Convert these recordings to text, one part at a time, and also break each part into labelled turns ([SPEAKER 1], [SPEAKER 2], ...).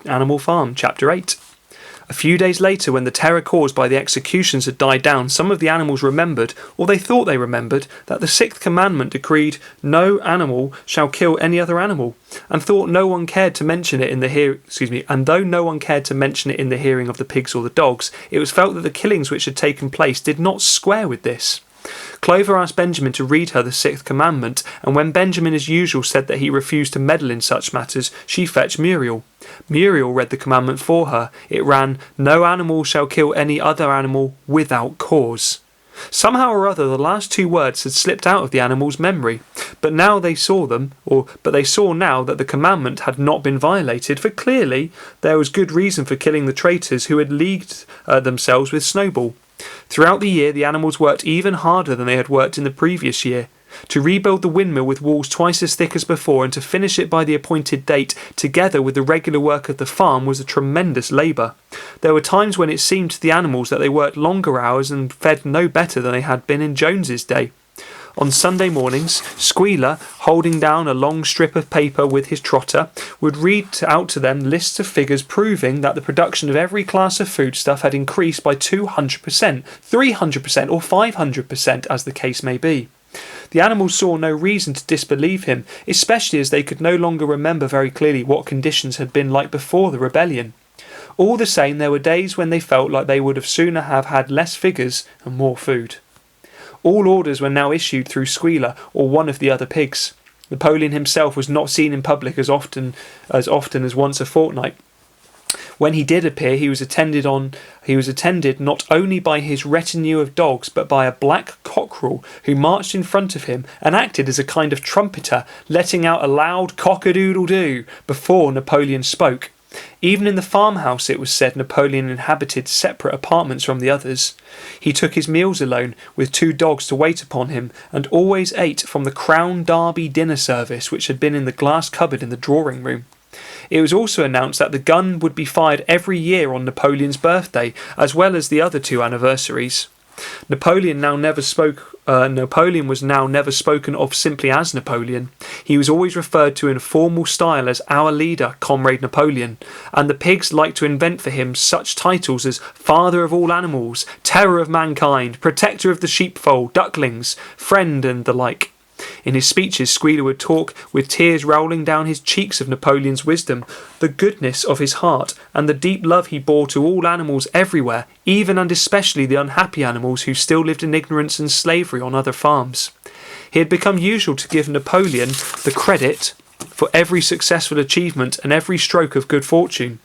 [SPEAKER 1] Animal Farm, Chapter 8. A few days later, when the terror caused by the executions had died down, some of the animals remembered, or they thought they remembered, that the sixth commandment decreed, "No animal shall kill any other animal," and though no one cared to mention it in the hearing of the pigs or the dogs, it was felt that the killings which had taken place did not square with this. Clover asked Benjamin to read her the sixth commandment, and when Benjamin as usual said that he refused to meddle in such matters, she fetched Muriel. Muriel read the commandment for her. It ran, "No animal shall kill any other animal without cause." Somehow or other the last two words had slipped out of the animal's memory, but they saw now that the commandment had not been violated, for clearly there was good reason for killing the traitors who had leagued themselves with Snowball. Throughout the year the animals worked even harder than they had worked in the previous year. To rebuild the windmill with walls twice as thick as before and to finish it by the appointed date, together with the regular work of the farm, was a tremendous labour. There were times when it seemed to the animals that they worked longer hours and fed no better than they had been in Jones's day. On Sunday mornings, Squealer, holding down a long strip of paper with his trotter, would read out to them lists of figures proving that the production of every class of foodstuff had increased by 200%, 300% or 500%, as the case may be. The animals saw no reason to disbelieve him, especially as they could no longer remember very clearly what conditions had been like before the rebellion. All the same, there were days when they felt like they would have sooner have had less figures and more food. All orders were now issued through Squealer or one of the other pigs. Napoleon himself was not seen in public as often as once a fortnight. When he did appear, he was attended not only by his retinue of dogs, but by a black cockerel who marched in front of him and acted as a kind of trumpeter, letting out a loud cock-a-doodle-doo before Napoleon spoke. Even in the farmhouse, it was said, Napoleon inhabited separate apartments from the others. He took his meals alone, with two dogs to wait upon him, and always ate from the Crown Derby dinner service which had been in the glass cupboard in the drawing room. It was also announced that the gun would be fired every year on Napoleon's birthday, as well as the other two anniversaries. Napoleon was now never spoken of simply as Napoleon. He was always referred to in a formal style as our leader, Comrade Napoleon, and the pigs liked to invent for him such titles as Father of all animals, Terror of mankind, Protector of the sheepfold, ducklings, Friend, and the like. In his speeches, Squealer would talk with tears rolling down his cheeks of Napoleon's wisdom, the goodness of his heart, and the deep love he bore to all animals everywhere, even and especially the unhappy animals who still lived in ignorance and slavery on other farms. It had become usual to give Napoleon the credit for every successful achievement and every stroke of good fortune.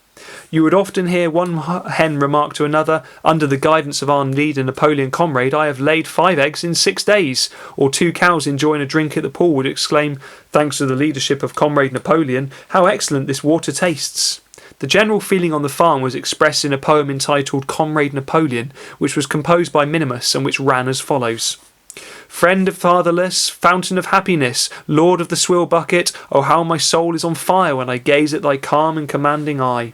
[SPEAKER 1] You would often hear one hen remark to another, "Under the guidance of our leader Napoleon Comrade, I have laid 5 eggs in 6 days," or two cows enjoying a drink at the pool would exclaim, "Thanks to the leadership of Comrade Napoleon, how excellent this water tastes." The general feeling on the farm was expressed in a poem entitled Comrade Napoleon, which was composed by Minimus and which ran as follows. Friend of fatherless, fountain of happiness, lord of the swill bucket, oh how my soul is on fire when I gaze at thy calm and commanding eye,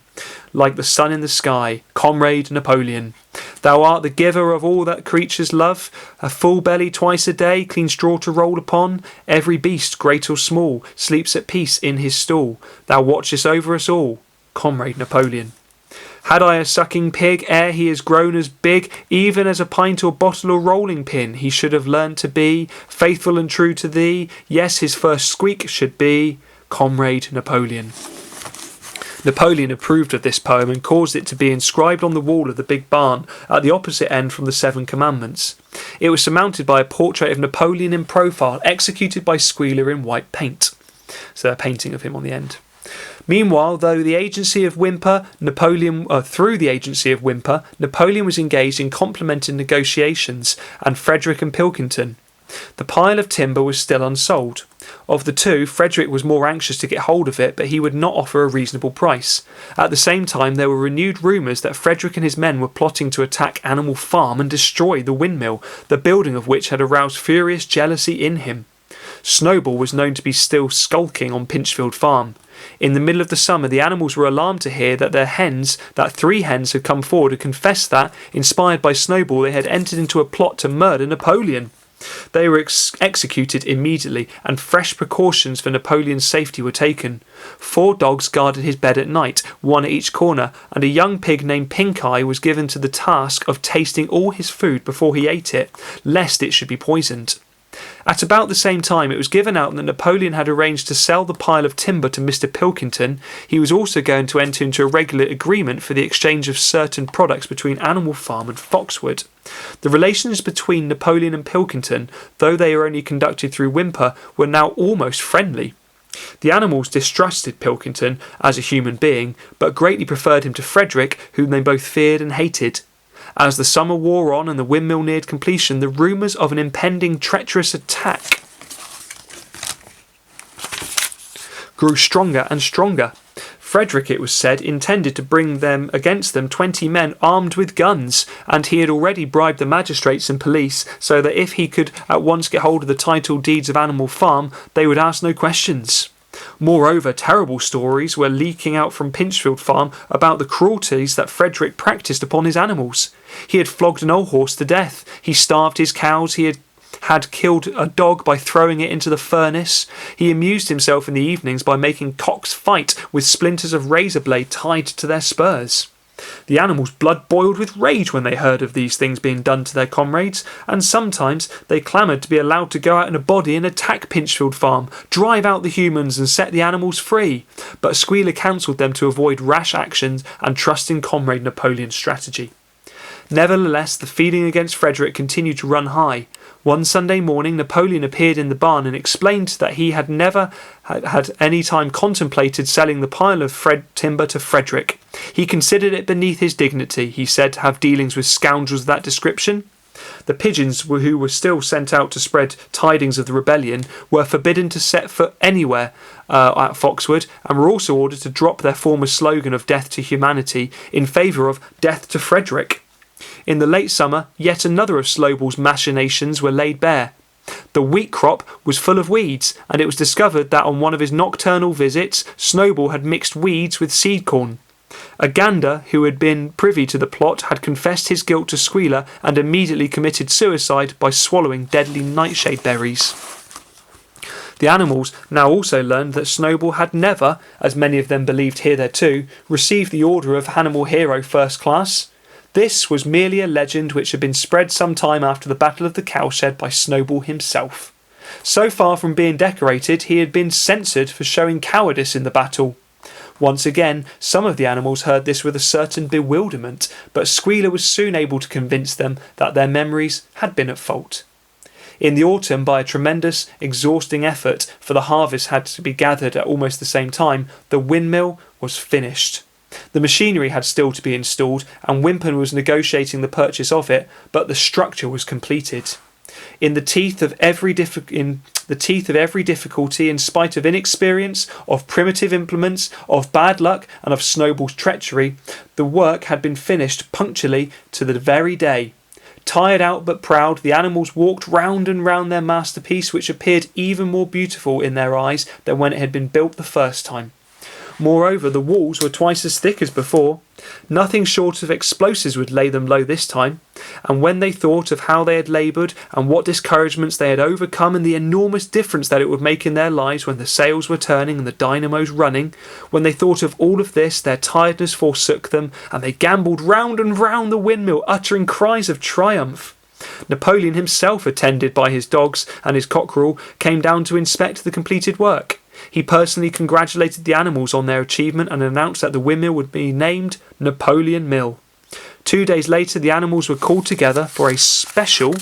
[SPEAKER 1] like the sun in the sky, Comrade Napoleon. Thou art the giver of all that creatures love, a full belly twice a day, clean straw to roll upon, every beast, great or small, sleeps at peace in his stall, thou watchest over us all, Comrade Napoleon. Had I a sucking pig, ere he is grown as big, even as a pint or bottle or rolling pin, he should have learnt to be faithful and true to thee. Yes, his first squeak should be Comrade Napoleon. Napoleon approved of this poem and caused it to be inscribed on the wall of the big barn at the opposite end from the 7 Commandments. It was surmounted by a portrait of Napoleon in profile, executed by Squealer in white paint. So a painting of him on the end. Meanwhile, through the agency of Whymper, Napoleon was engaged in complimented negotiations, and Frederick and Pilkington. The pile of timber was still unsold. Of the two, Frederick was more anxious to get hold of it, but he would not offer a reasonable price. At the same time, there were renewed rumours that Frederick and his men were plotting to attack Animal Farm and destroy the windmill, the building of which had aroused furious jealousy in him. Snowball was known to be still skulking on Pinchfield Farm. In the middle of the summer, the animals were alarmed to hear that 3 hens had come forward and confessed that, inspired by Snowball, they had entered into a plot to murder Napoleon. They were executed immediately, and fresh precautions for Napoleon's safety were taken. 4 dogs guarded his bed at night, 1 at each corner, and a young pig named Pink Eye was given to the task of tasting all his food before he ate it, lest it should be poisoned. At about the same time, it was given out that Napoleon had arranged to sell the pile of timber to Mr. Pilkington. He was also going to enter into a regular agreement for the exchange of certain products between Animal Farm and Foxwood. The relations between Napoleon and Pilkington, though they were only conducted through Whymper, were now almost friendly. The animals distrusted Pilkington as a human being, but greatly preferred him to Frederick, whom they both feared and hated. As the summer wore on and the windmill neared completion, the rumours of an impending treacherous attack grew stronger and stronger. Frederick, it was said, intended to bring them against them 20 men armed with guns, and he had already bribed the magistrates and police so that if he could at once get hold of the title deeds of Animal Farm, they would ask no questions. Moreover, terrible stories were leaking out from Pinchfield Farm about the cruelties that Frederick practised upon his animals. He had flogged an old horse to death, he starved his cows, he had killed a dog by throwing it into the furnace. He amused himself in the evenings by making cocks fight with splinters of razor blade tied to their spurs. The animals' blood boiled with rage when they heard of these things being done to their comrades, and sometimes they clamoured to be allowed to go out in a body and attack Pinchfield Farm, drive out the humans and set the animals free. But Squealer counselled them to avoid rash actions and trust in Comrade Napoleon's strategy. Nevertheless, the feeling against Frederick continued to run high. One Sunday morning, Napoleon appeared in the barn and explained that he had never had any time contemplated selling the pile of timber to Frederick. He considered it beneath his dignity, he said, to have dealings with scoundrels of that description. The pigeons, who were still sent out to spread tidings of the rebellion, were forbidden to set foot anywhere at Foxwood, and were also ordered to drop their former slogan of death to humanity in favour of death to Frederick. In the late summer, yet another of Snowball's machinations were laid bare. The wheat crop was full of weeds, and it was discovered that on one of his nocturnal visits, Snowball had mixed weeds with seed corn. A gander who had been privy to the plot had confessed his guilt to Squealer and immediately committed suicide by swallowing deadly nightshade berries. The animals now also learned that Snowball had never, as many of them believed hitherto, received the order of Animal Hero First Class. This was merely a legend which had been spread some time after the Battle of the Cowshed by Snowball himself. So far from being decorated, he had been censured for showing cowardice in the battle. Once again, some of the animals heard this with a certain bewilderment, but Squealer was soon able to convince them that their memories had been at fault. In the autumn, by a tremendous, exhausting effort, for the harvest had to be gathered at almost the same time, the windmill was finished. The machinery had still to be installed, and Whymper was negotiating the purchase of it, but the structure was completed. In the teeth of every difficulty, in spite of inexperience, of primitive implements, of bad luck, and of Snowball's treachery, the work had been finished punctually to the very day. Tired out but proud, the animals walked round and round their masterpiece, which appeared even more beautiful in their eyes than when it had been built the first time. Moreover, the walls were twice as thick as before. Nothing short of explosives would lay them low this time, and when they thought of how they had laboured and what discouragements they had overcome and the enormous difference that it would make in their lives when the sails were turning and the dynamos running, when they thought of all of this, their tiredness forsook them, and they gambolled round and round the windmill, uttering cries of triumph. Napoleon himself, attended by his dogs and his cockerel, came down to inspect the completed work. He personally congratulated the animals on their achievement and announced that the windmill would be named Napoleon Mill. 2 days later, the animals were called together for a special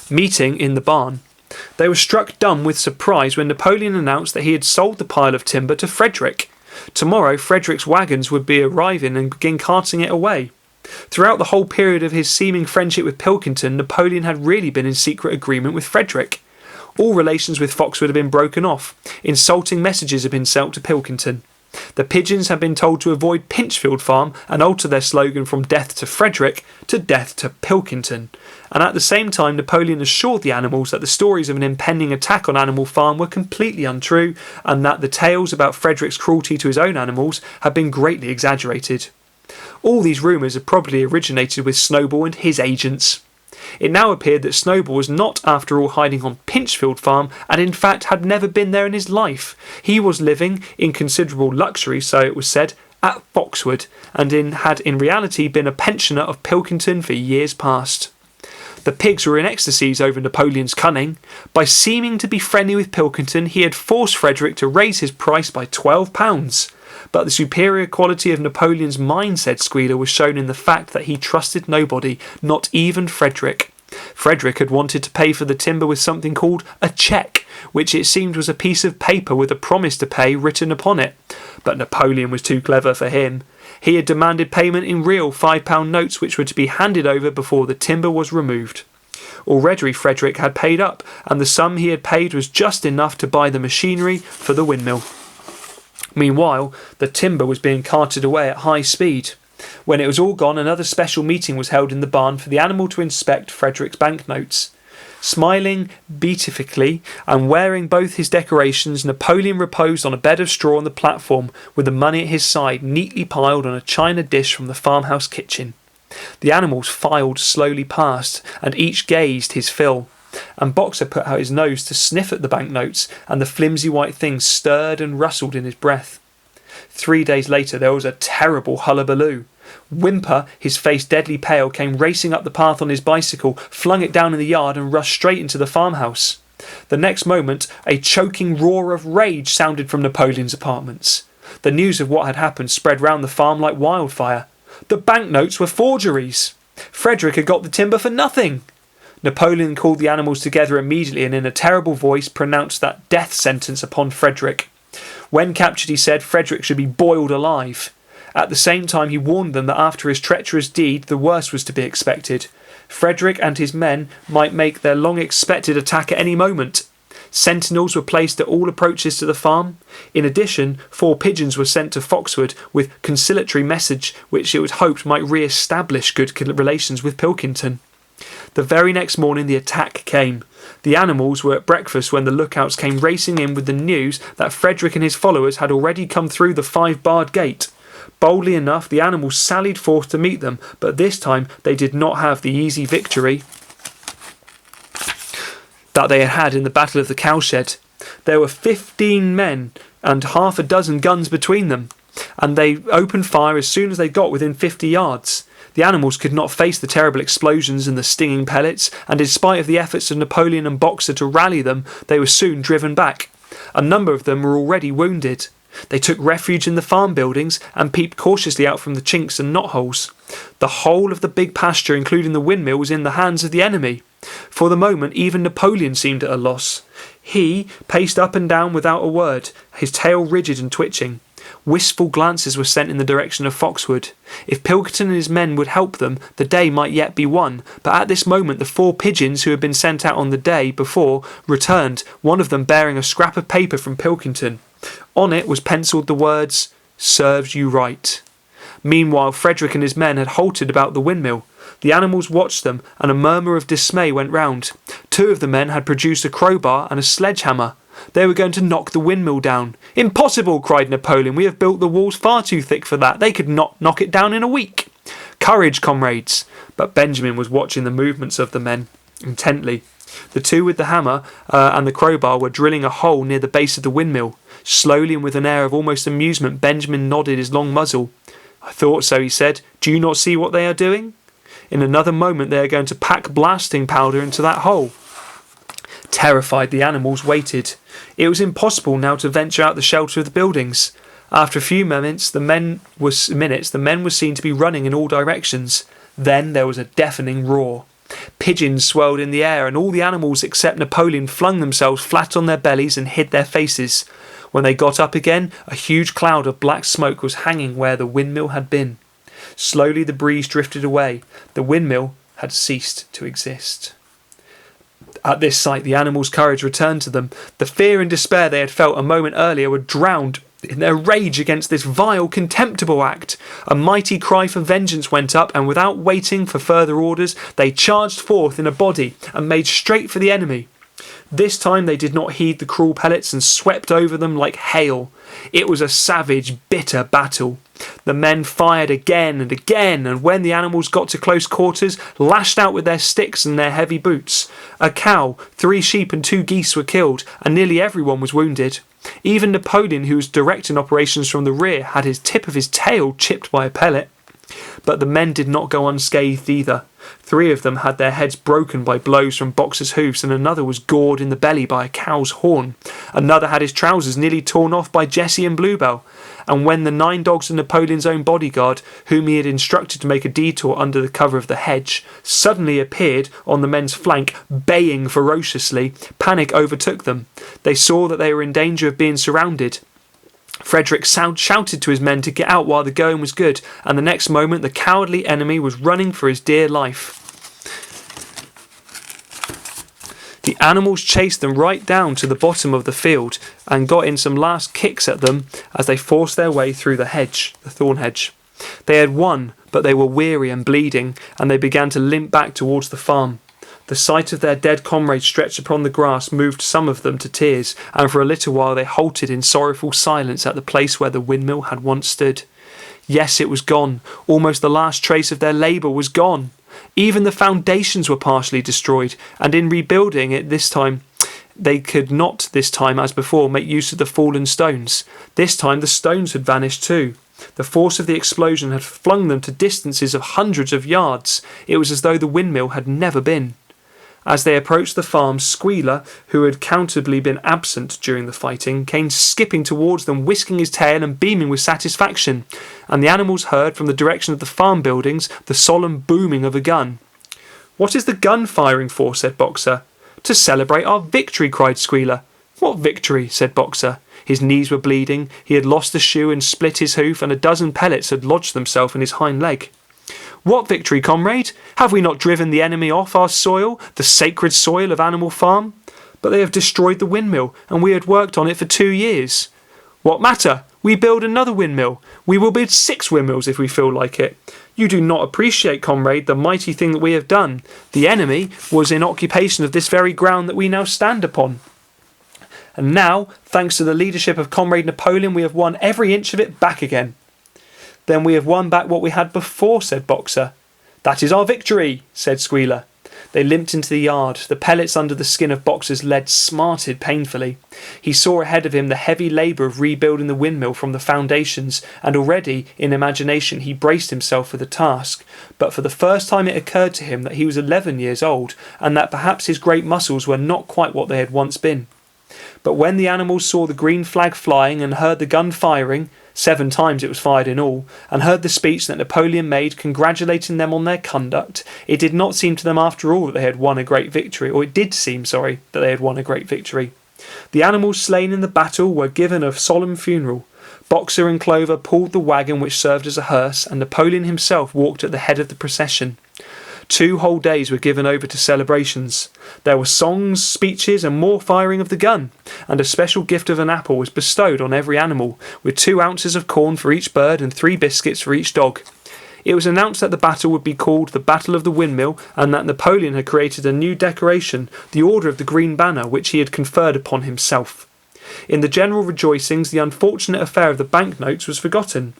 [SPEAKER 1] meeting in the barn. They were struck dumb with surprise when Napoleon announced that he had sold the pile of timber to Frederick. Tomorrow, Frederick's wagons would be arriving and begin carting it away. Throughout the whole period of his seeming friendship with Pilkington, Napoleon had really been in secret agreement with Frederick. All relations with Foxwood had been broken off. Insulting messages had been sent to Pilkington. The pigeons had been told to avoid Pinchfield Farm and alter their slogan from death to Frederick to death to Pilkington. And at the same time, Napoleon assured the animals that the stories of an impending attack on Animal Farm were completely untrue, and that the tales about Frederick's cruelty to his own animals had been greatly exaggerated. All these rumours had probably originated with Snowball and his agents. It now appeared that Snowball was not after all hiding on Pinchfield Farm, and in fact had never been there in his life. He was living, in considerable luxury so it was said, at Foxwood, and had in reality been a pensioner of Pilkington for years past. The pigs were in ecstasies over Napoleon's cunning. By seeming to be friendly with Pilkington, he had forced Frederick to raise his price by £12. But the superior quality of Napoleon's mind, said Squealer, was shown in the fact that he trusted nobody, not even Frederick. Frederick had wanted to pay for the timber with something called a cheque, which it seemed was a piece of paper with a promise to pay written upon it. But Napoleon was too clever for him. He had demanded payment in real £5 notes which were to be handed over before the timber was removed. Already Frederick had paid up, and the sum he had paid was just enough to buy the machinery for the windmill. Meanwhile, the timber was being carted away at high speed. When it was all gone, another special meeting was held in the barn for the animal to inspect Frederick's banknotes. Smiling beatifically and wearing both his decorations, Napoleon reposed on a bed of straw on the platform with the money at his side neatly piled on a china dish from the farmhouse kitchen. The animals filed slowly past, and each gazed his fill, and Boxer put out his nose to sniff at the banknotes, and the flimsy white things stirred and rustled in his breath. 3 days later there was a terrible hullabaloo. Whymper, his face deadly pale, came racing up the path on his bicycle, flung it down in the yard and rushed straight into the farmhouse. The next moment a choking roar of rage sounded from Napoleon's apartments. The news of what had happened spread round the farm like wildfire. The banknotes were forgeries. Frederick had got the timber for nothing. Napoleon called the animals together immediately and in a terrible voice pronounced that death sentence upon Frederick. When captured, he said Frederick should be boiled alive. At the same time he warned them that after his treacherous deed the worst was to be expected. Frederick and his men might make their long-expected attack at any moment. Sentinels were placed at all approaches to the farm. In addition, 4 pigeons were sent to Foxwood with conciliatory message which it was hoped might re-establish good relations with Pilkington. The very next morning the attack came. The animals were at breakfast when the lookouts came racing in with the news that Frederick and his followers had already come through the 5-barred gate. Boldly enough the animals sallied forth to meet them, but this time they did not have the easy victory that they had had in the Battle of the Cowshed. There were 15 men and half a dozen guns between them, and they opened fire as soon as they got within 50 yards. The animals could not face the terrible explosions and the stinging pellets, and in spite of the efforts of Napoleon and Boxer to rally them, they were soon driven back. A number of them were already wounded. They took refuge in the farm buildings and peeped cautiously out from the chinks and knotholes. The whole of the big pasture, including the windmill, was in the hands of the enemy. For the moment even Napoleon seemed at a loss. He paced up and down without a word, his tail rigid and twitching. Wistful glances were sent in the direction of Foxwood. If Pilkington and his men would help them, the day might yet be won, but at this moment the 4 pigeons who had been sent out on the day before returned, one of them bearing a scrap of paper from Pilkington. On it was pencilled the words, "Serves you right." Meanwhile Frederick and his men had halted about the windmill. The animals watched them, and a murmur of dismay went round. 2 of the men had produced a crowbar and a sledgehammer. They were going to knock the windmill down. "Impossible!" cried Napoleon. "We have built the walls far too thick for that. They could not knock it down in a week." "Courage, comrades!" But Benjamin was watching the movements of the men intently. The 2 with the hammer and the crowbar were drilling a hole near the base of the windmill. Slowly and with an air of almost amusement Benjamin nodded his long muzzle. "I thought so," he said. "Do you not see what they are doing? In another moment they are going to pack blasting powder into that hole." Terrified, the animals waited. It was impossible now to venture out the shelter of the buildings. After a few minutes the men were seen to be running in all directions. Then there was a deafening roar. Pigeons swirled in the air, and all the animals except Napoleon flung themselves flat on their bellies and hid their faces. When they got up again, a huge cloud of black smoke was hanging where the windmill had been. Slowly the breeze drifted away. The windmill had ceased to exist. At this sight the animals' courage returned to them. The fear and despair they had felt a moment earlier were drowned in their rage against this vile, contemptible act. A mighty cry for vengeance went up, and without waiting for further orders they charged forth in a body and made straight for the enemy. This time they did not heed the cruel pellets and swept over them like hail. It was a savage, bitter battle. The men fired again and again, and when the animals got to close quarters, lashed out with their sticks and their heavy boots. A cow, 3 sheep and 2 geese were killed, and nearly everyone was wounded. Even Napoleon, who was directing operations from the rear, had his tip of his tail chipped by a pellet. But the men did not go unscathed either. 3 of them had their heads broken by blows from Boxer's hoofs, and another was gored in the belly by a cow's horn. Another had his trousers nearly torn off by Jessie and Bluebell. And when the 9 dogs of Napoleon's own bodyguard, whom he had instructed to make a detour under the cover of the hedge, suddenly appeared on the men's flank, baying ferociously, panic overtook them. They saw that they were in danger of being surrounded. Frederick shouted to his men to get out while the going was good, and the next moment the cowardly enemy was running for his dear life. The animals chased them right down to the bottom of the field and got in some last kicks at them as they forced their way through the thorn hedge. They had won, but they were weary and bleeding, and they began to limp back towards the farm. The sight of their dead comrades stretched upon the grass moved some of them to tears, and for a little while they halted in sorrowful silence at the place where the windmill had once stood. Yes, it was gone. Almost the last trace of their labour was gone. Even the foundations were partially destroyed, and in rebuilding it this time, they could not this time, as before, make use of the fallen stones. This time the stones had vanished too. The force of the explosion had flung them to distances of hundreds of yards. It was as though the windmill had never been. As they approached the farm, Squealer, who had countably been absent during the fighting, came skipping towards them, whisking his tail and beaming with satisfaction, and the animals heard from the direction of the farm buildings the solemn booming of a gun. "What is the gun firing for?" said Boxer. "To celebrate our victory," cried Squealer. "What victory?" said Boxer. His knees were bleeding, he had lost a shoe and split his hoof, and a dozen pellets had lodged themselves in his hind leg. "What victory, comrade? Have we not driven the enemy off our soil, the sacred soil of Animal Farm? But they have destroyed the windmill, and we had worked on it for 2 years. What matter? We build another windmill. We will build 6 windmills if we feel like it. You do not appreciate, comrade, the mighty thing that we have done. The enemy was in occupation of this very ground that we now stand upon. And now, thanks to the leadership of Comrade Napoleon, we have won every inch of it back again." "Then we have won back what we had before," said Boxer. "That is our victory," said Squealer. They limped into the yard. The pellets under the skin of Boxer's lead smarted painfully. He saw ahead of him the heavy labour of rebuilding the windmill from the foundations, and already, in imagination, he braced himself for the task. But for the first time it occurred to him that he was 11 years old, and that perhaps his great muscles were not quite what they had once been. But when the animals saw the green flag flying and heard the gun firing, 7 times it was fired in all, and heard the speech that Napoleon made congratulating them on their conduct, it did not seem to them after all that they had won a great victory, or it did seem, that they had won a great victory. The animals slain in the battle were given a solemn funeral. Boxer and Clover pulled the wagon which served as a hearse, and Napoleon himself walked at the head of the procession. 2 whole days were given over to celebrations. There were songs, speeches, and more firing of the gun, and a special gift of an apple was bestowed on every animal, with 2 ounces of corn for each bird and 3 biscuits for each dog. It was announced that the battle would be called the Battle of the Windmill, and that Napoleon had created a new decoration, the Order of the Green Banner, which he had conferred upon himself. In the general rejoicings, the unfortunate affair of the banknotes was forgotten.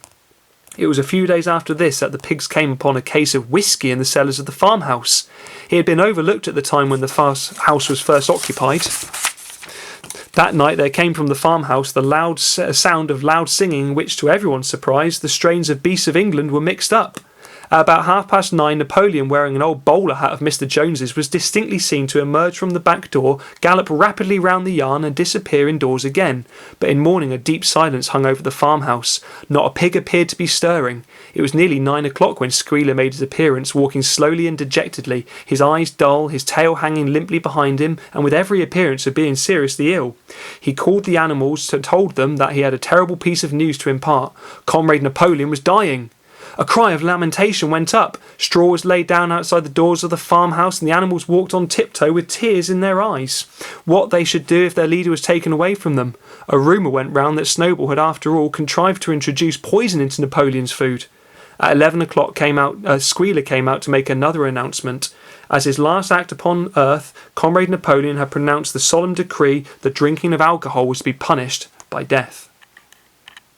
[SPEAKER 1] It was a few days after this that the pigs came upon a case of whisky in the cellars of the farmhouse. It had been overlooked at the time when the house was first occupied. That night there came from the farmhouse the sound of loud singing, which, to everyone's surprise, the strains of Beasts of England were mixed up. At about 9:30, Napoleon, wearing an old bowler hat of Mr. Jones's, was distinctly seen to emerge from the back door, gallop rapidly round the yard, and disappear indoors again. But in morning a deep silence hung over the farmhouse. Not a pig appeared to be stirring. It was nearly 9 o'clock when Squealer made his appearance, walking slowly and dejectedly, his eyes dull, his tail hanging limply behind him, and with every appearance of being seriously ill. He called the animals and told them that he had a terrible piece of news to impart. Comrade Napoleon was dying. A cry of lamentation went up. Straw was laid down outside the doors of the farmhouse, and the animals walked on tiptoe with tears in their eyes. What they should do if their leader was taken away from them. A rumour went round that Snowball had after all contrived to introduce poison into Napoleon's food. At 11 o'clock Squealer came out to make another announcement. As his last act upon earth, Comrade Napoleon had pronounced the solemn decree that drinking of alcohol was to be punished by death.